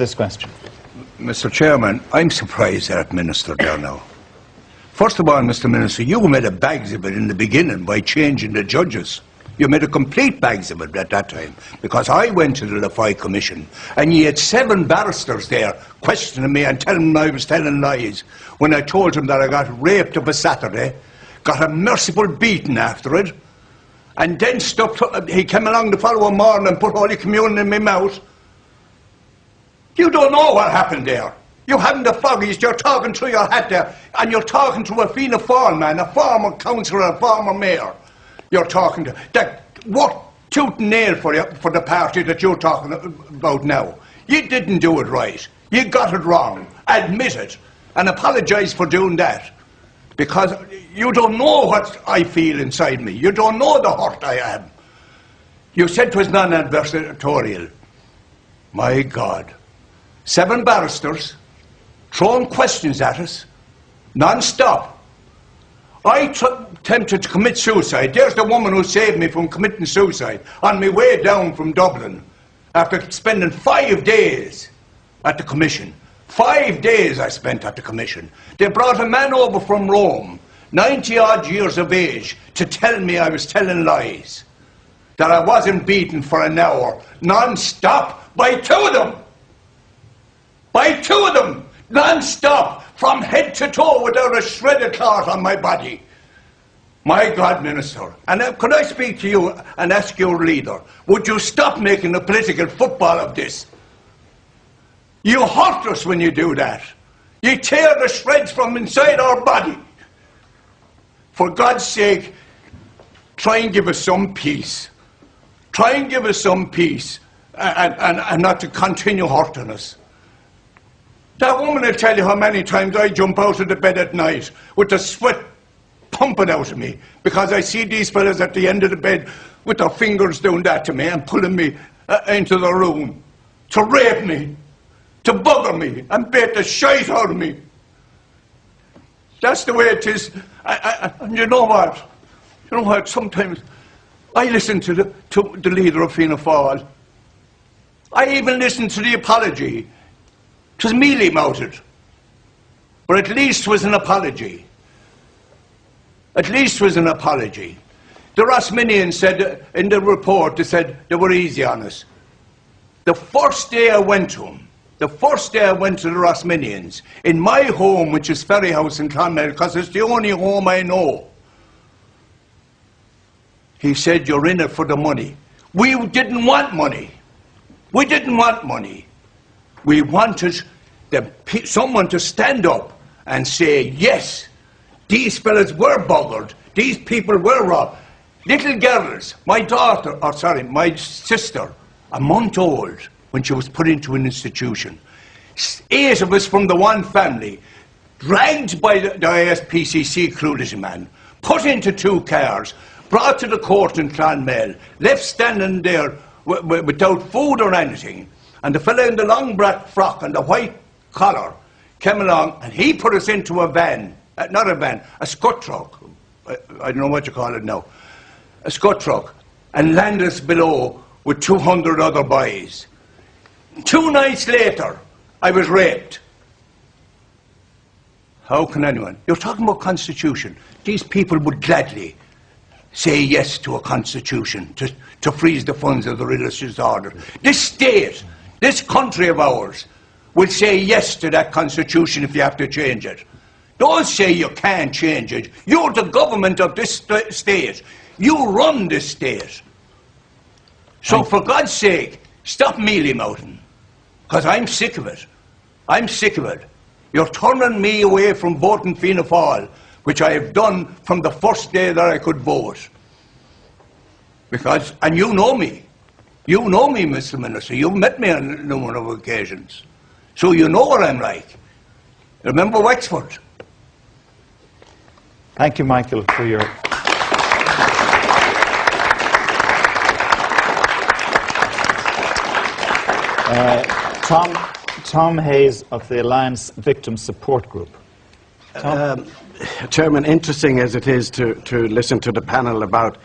this question. Mr. Chairman, I'm surprised at that Minister there now. First of all, Mr. Minister, you made a bags of it in the beginning by changing the judges. You made a complete bags of it at that time, because I went to the Lafay Commission and you had 7 barristers there questioning me and telling me I was telling lies when I told them that I got raped of a Saturday, got a merciful beating after it, and then he came along the following morning and put Holy Communion in my mouth. You don't know what happened there. You haven't the foggies, you're talking through your hat there, and you're talking to a Fianna Fáil man, a former councillor, a former mayor. You're talking to that. What tooth and nail for the party that you're talking about now? You didn't do it right. You got it wrong. Admit it and apologise for doing that, because you don't know what I feel inside me. You don't know the hurt I am. You said it was non-adversarial. My God, 7 barristers throwing questions at us non-stop. I attempted to commit suicide. There's the woman who saved me from committing suicide on my way down from Dublin after spending 5 days at the Commission. 5 days I spent at the Commission. They brought a man over from Rome, 90-odd years of age, to tell me I was telling lies, that I wasn't beaten for an hour, non-stop, by 2 of them. By 2 of them, non-stop, from head to toe, without a shred of cloth on my body. My God, Minister, and could I speak to you and ask your leader, would you stop making a political football of this? You hurt us when you do that. You tear the shreds from inside our body. For God's sake, try and give us some peace. Try and give us some peace, and not to continue hurting us. That woman will tell you how many times I jump out of the bed at night with the sweat pumping out of me, because I see these fellas at the end of the bed with their fingers doing that to me and pulling me into the room to rape me, to bugger me and bait the shite out of me. That's the way it is. And you know what? You know what? Sometimes I listen to the leader of Fianna Fáil. I even listen to the apology. It was mealy-mouthed, but at least it was an apology. At least it was an apology. The Rosminians said in the report, they said they were easy on us. The first day I went to them, the first day I went to the Rosminians, in my home, which is Ferry House in Clonmel, because it's the only home I know, he said, you're in it for the money. We didn't want money. We didn't want money. We wanted someone to stand up and say, yes, these fellas were buggered, these people were robbed. Little girls, my sister, a month old when she was put into an institution. 8 of us from the one family, dragged by the ISPCC cruelty man, put into 2 cars, brought to the court in Clonmel, left standing there without food or anything. And the fellow in the long black frock and the white collar came along and he put us into a van, not a van, a scud truck. I don't know what you call it now. A scud truck, and landed us below with 200 other boys. 2 nights later, I was raped. How can anyone? You're talking about constitution. These people would gladly say yes to a constitution to freeze the funds of the religious order. This state, this country of ours, will say yes to that constitution if you have to change it. Don't say you can't change it. You're the government of this state. You run this state. So for God's sake, stop mealy-mouthing, because I'm sick of it. I'm sick of it. You're turning me away from voting Fianna Fáil, which I have done from the first day that I could vote. Because, and you know me. You know me, Mr. Minister. You've met me on a number of occasions. So you know what I'm like. Remember Wexford. Thank you, Michael, for your... Tom Hayes of the Alliance Victim Support Group. Chairman, interesting as it is to listen to the panel about